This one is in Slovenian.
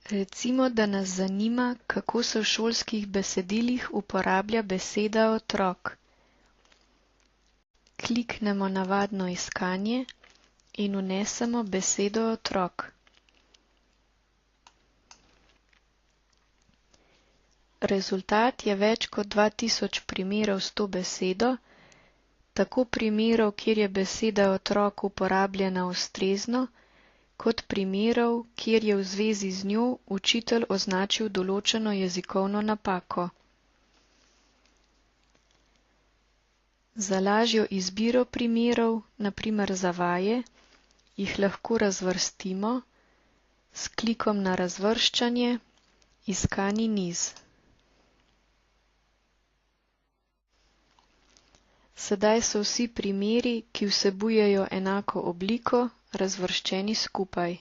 Recimo, da nas zanima, kako se v šolskih besedilih uporablja beseda otrok. Kliknemo navadno iskanje in vnesemo besedo otrok. Rezultat je več kot 2000 primerov s to besedo, tako primerov, kjer je beseda otrok uporabljena ustrezno, kot primerov, kjer je v zvezi z njo učitelj označil določeno jezikovno napako. Za lažjo izbiro primerov, na primer za vaje, jih lahko razvrstimo s klikom na razvrščanje, iskani niz. Sedaj so vsi primeri, ki vsebujejo enako obliko, razvrščeni skupaj.